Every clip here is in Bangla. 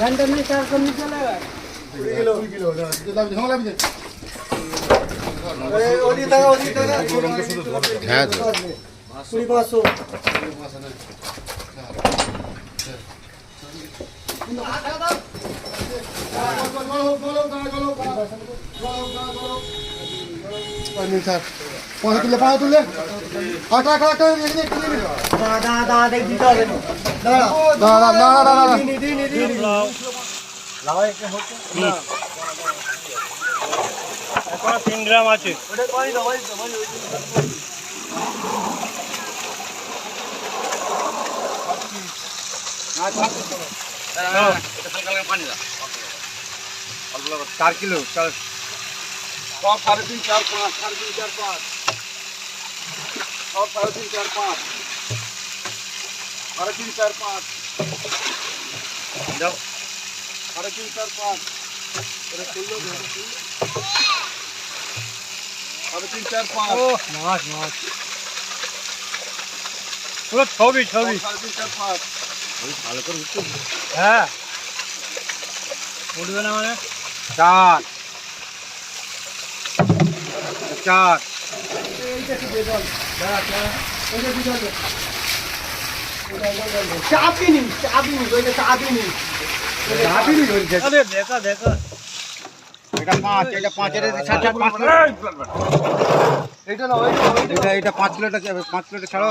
घंटे में 400 नहीं चलेगा। 2 किलो ঝামেলা আমি ওদি টাকা হ্যাঁ তো 2500 পাঁচ তুলে আটা দাদা দেখ দিতে হবে না 3 গ্রাম আছে। চার কিলো চার সব 3.5 4 5 3.5 4 5 সব 3.5 4 5 3.5 4 5 যাও 3.5 4 5 এটা খুললো 3.5 4 5 ও মাছ পুরো ছবি 3.5 4 5 ভালো করে উঠতে হ্যাঁ উঠবে না মানে চার চার চাপিনি ওইটা চাপিনি আরে দেখা এটা পাঁচ এটা পাঁচের সাথে পাঁচ এটা না এটা এটা 5 কিলোটা 5 কিলোটা ছাড়ো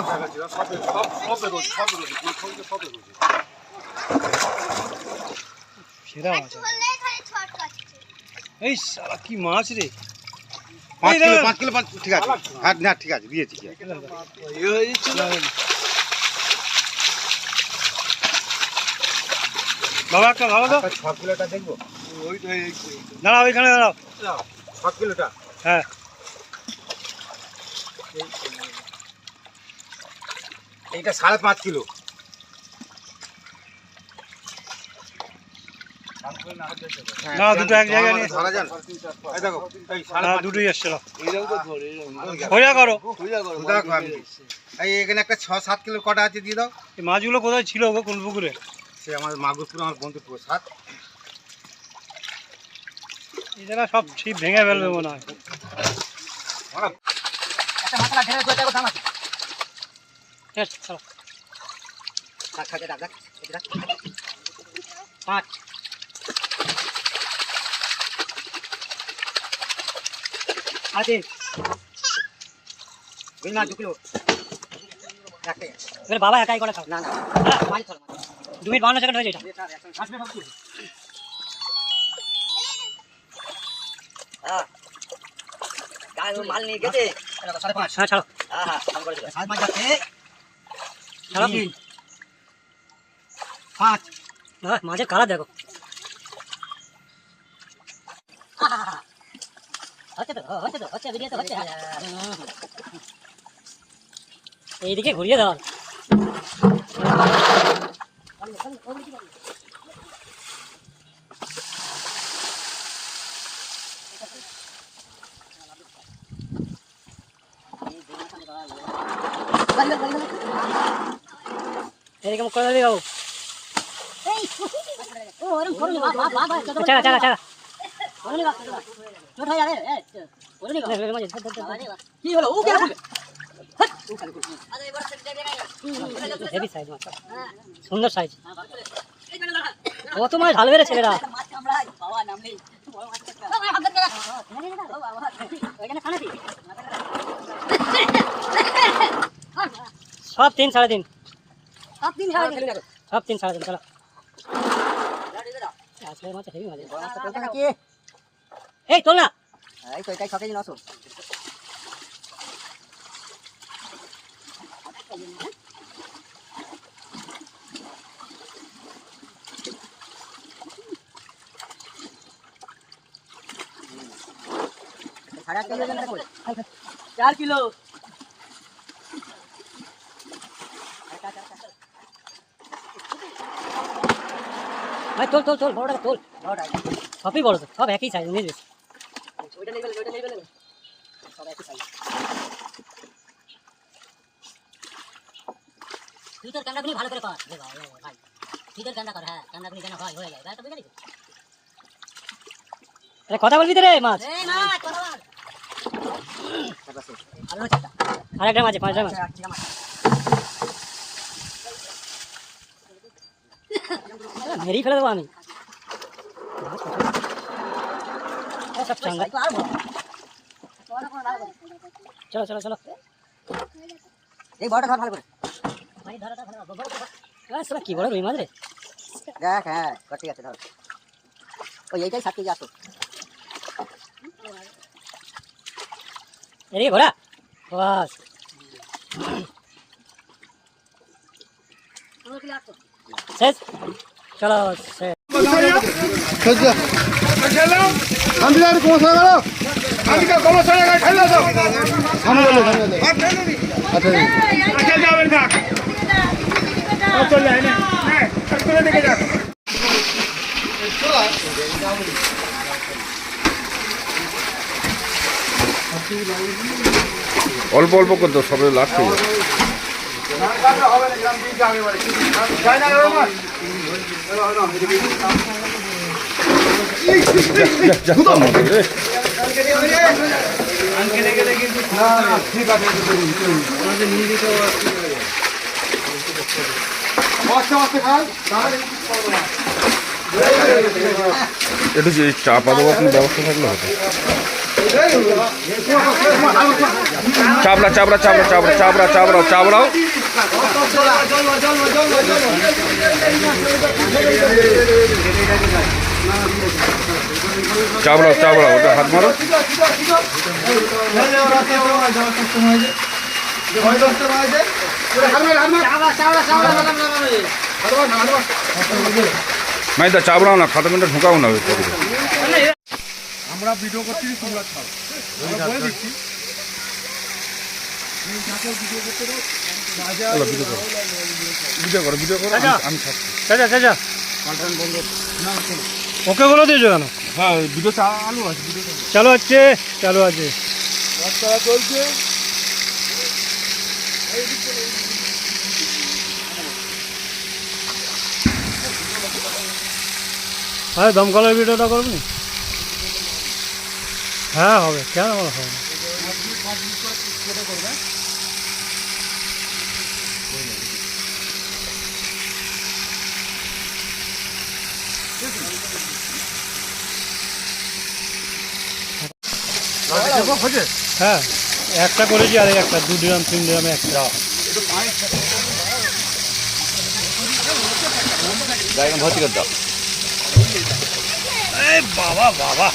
সেরা মাছ এই শালা কি মাছ রে 5 কিলো 5 কিলো ঠিক আছে হ্যাঁ না ঠিক আছে দিয়েছি কি বাবা একটা ভালো তো 6 কিলোটা দেখবো দাঁড়াও এখানে দাঁড়াও 6 কিলোটা হ্যাঁ এইটা 5.5 কিলো না দুটো এক জায়গায় নিয়ে ধরা যান এই দেখো এই হ্যাঁ দুটোই এসছিল এরকম তো ধরে হইয়া করো দেখো আমি এই এখানে একটা 6-7 কিলো কটা আছে দিয়ে দাও এই মাছগুলো কোথায় ছিল গো কোন পুকুরে সে আমার মাগুরপুর আমার বন্ধু পুরো 7 এই জায়গা সব ছিপ ভেঙে ফেলবে মনে হয় একটা মাথা ঢেলে কত টাকা দাম আছে হ্যাঁ চলো রাখ খাতে রাখ এটা রাখ 5 আছে বিনা 2 কিলো রাখতে এবার বাবা একাই করে খাও না মাছ ধর 2 মিনিট 52 সেকেন্ড হয়ে যায় এটা আসবে ভাবছি হ্যাঁ গায়ে মাল নিয়ে গেছে 5.5 হ্যাঁ ছাড়ো হ্যাঁ কাম করে দিল 5.5 যাচ্ছে ছাড়ো 5 হ্যাঁ মাছের কালার দেখো হচ্ছে ভিডিও তো হচ্ছে এইদিকে ঘুরিয়ে দাও এদিকে মুখ করে দিও চাকা চাকা চাকা কি হলো ও কেন হেভি সাইজ মাছ সুন্দর সাইজ কত মাছ ঢাল বেড়ে ছেলেরা সব 3 3.5 সব 3 3.5 চলো আসলে মাছ হেভি মাছ এই তোল না এই তো এটাই 6 কেজি 900 4 किलो ভাই তোল তোল তোল বড়টা তোল সবই বড় তো সব একই সাইজ নিয়ে ওইটা নেবে সব একই সাইজ তুই তোর ক্যামেরাগুলি ভালো করে কর ভাই আরে কথা বলবি তো রে মাছ আরেকটা মাছ 5টা মাছ মেরেই ফেলে দেবো আমি সব চাঙ্গা চলো চলো চলো এই বড়টা ধর ভালো করে কি বড় রুই মাছ রে দেখ হ্যাঁ ঠিক আছে ধর ওই এইটাই 7 কেজি আসো এদিকে ঘোড়া বাস শেষ চলো শেষ আমি আর কোন সারা গেল আমি কা কোন সারা গায় খেলা দাও আমি গেল আচ্ছা আচ্ছা যাবেন না চল যায় না হ্যাঁ চলে দিকে যা অল্প অল্প করে দাও সবাই লাগছে হবে না গ্রাম দিয়ে যাবে বলে যায় না রহমান একটু যে চাপা দেওয়া কোনো ব্যবস্থা থাকলে হতো চাপড়া চাপড়া চাপড়া চাপড়া চাপড়া চাপড়াও চাপড়াও চাপড়াও চাপড়াও ওটা হাত মারো মাইদা চাপড়াও না খাতা মিনটা ঢোকাও না আমরা ভিডিও করছি তোমরা ছাড়ো আমরা বলে দিচ্ছি ভিডিও করো ভিডিও করো আমি থাকছি ওকে বলে দিয়েছো কেন? হ্যাঁ ভিডিও চালু আছে ভিডিও চালু আছে চালু আছে চলছে হ্যাঁ দমকলের ভিডিওটা করবি? হ্যাঁ হবে, কেন হবে না? হ্যাঁ একটা করেছি আর একটা 2 ড্রাম 3 ড্রামে একটা ভর্তি করে দাও বাবা বাবা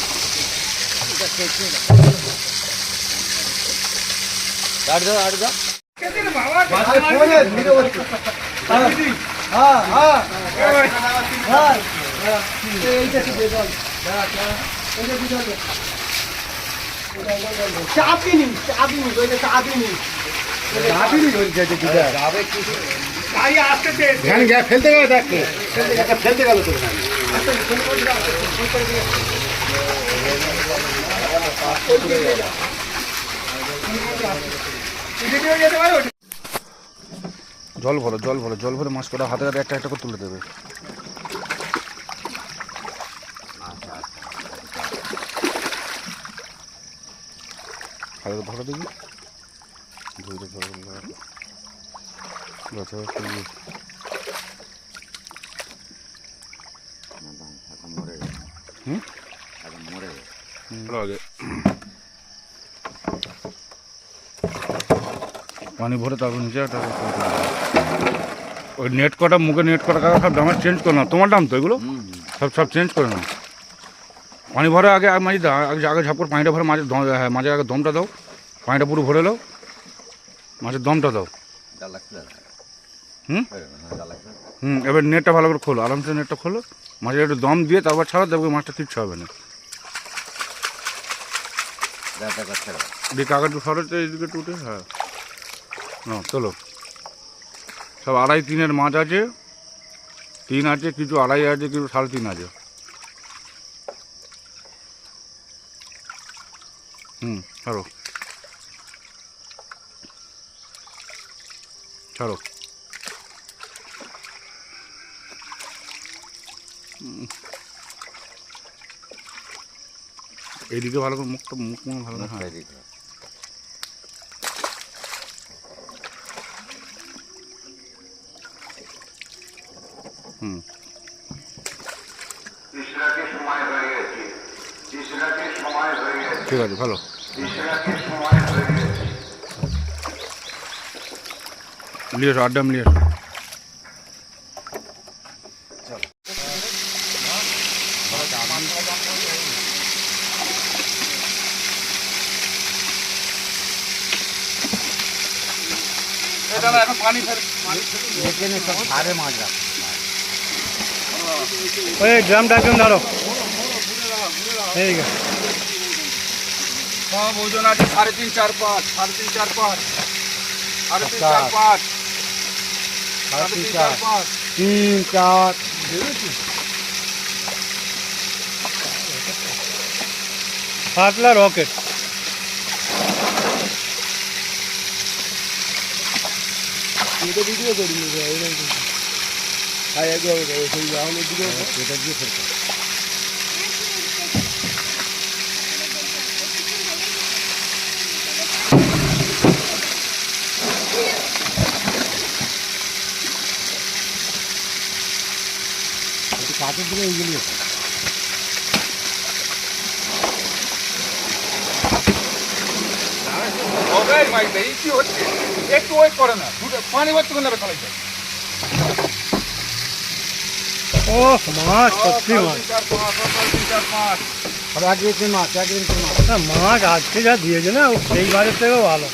ফেলতে গেল দেখ ফেলতে গেল তো জল ভরো জল ভরে মাছ করা হাতে হাতে একটা একটা করে তুলে দেবে হাতে ধরো দেখি ধরে ধরো পানি ভরে তারপর নিচে একটা ওই নেট কটা মুখে নেট কটা কাকা সব দামের চেঞ্জ করে না তোমার দাম তো এগুলো সব চেঞ্জ করে না পানি ভরে আগে মাঝে আগে ঝাপড় পানিটা ভরে মাঝে মাঝে আগে দমটা দাও পানিটা পুরো ভরে নাও মাছের দমটা দাও এবার নেটটা ভালো করে খোলো আরামসে নেটটা খোলো মাঝে একটু দম দিয়ে তারপর ছাড়া দেখবে মাছটা কিচ্ছু হবে না কাকাটা সরাতে এইদিকে টুটে হ্যাঁ না চলো সব 2.5-3 মাছ আছে 3 আছে কিছু 2.5 আছে কিছু 3.5 আছে ছাড়ো ছাড়ো এইদিকে ভালো করে মুখটা মুখ ভালো করে হ্যাঁ হুম ঠিক আছে ভালো নিয়ে এসো আড্ডা নিয়ে এসো ওই ড্রামটা একদম ধরো ঠিক আছে সব ওজন আছে 3.5 4 5 3.5 4 5 3.5 4 5 3.5 4 5 3 4 পাতলা রকেট এটা ভিডিও করি হাই একবার সেই রাউন্ডের দিকে এটা দিয়ে ফেলতে কাঠের দিকে এইগুলি কি হচ্ছে একটু ওয়েট করে না পানি ভর্তি করে নেবে খালাই ও মাছ সত্যি মাছ আর আগে মাছ না মাছ আজকে যা দিয়েছে না সেইবারের থেকেও ভালো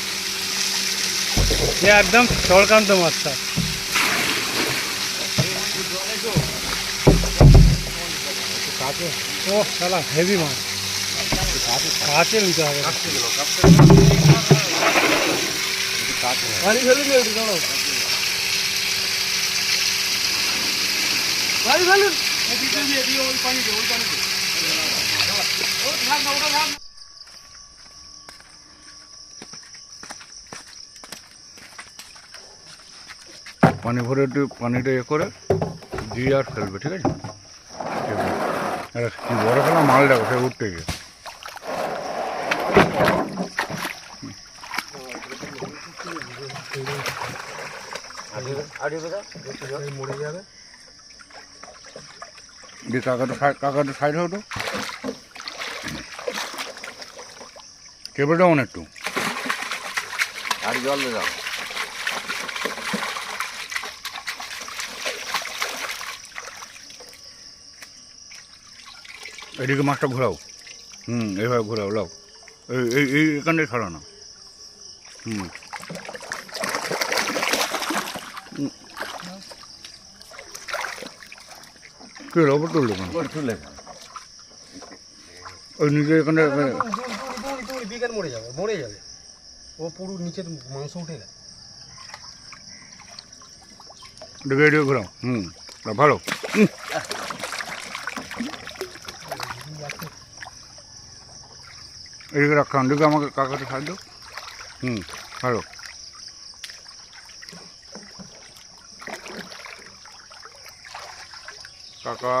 যে একদম চড়কান্ত মাছটা ও শালা হেভি মাছ কাছে নিতে হবে পানি ফেলে নিয়ে উঠি চলো পানি ফেলুন পানি ভরে একটু পানিটা করে দিয়ে আর ফেলবে ঠিক আছে একটা কি বড় খেলা মাল দেখো সে উঠতে গিয়ে মরে যাবে দিয়ে কাকাটা সাইড হতো কেবলটা অন একটু আর জল দাও এদিকে মাছটা ঘোরাও এইভাবে ঘোরাও লাও এখানটায় ছাড়া না কি ওপর তুললো কেন ওই নিচে এখানে বিকেল মরে যাবে ও পুরো নিচের মাংস উঠে গেছে এদিকে ঘোরাও ভালো এদিকে রাখলাম এদিকে আমাকে কাকাতে সাহায্য ভালো কাকা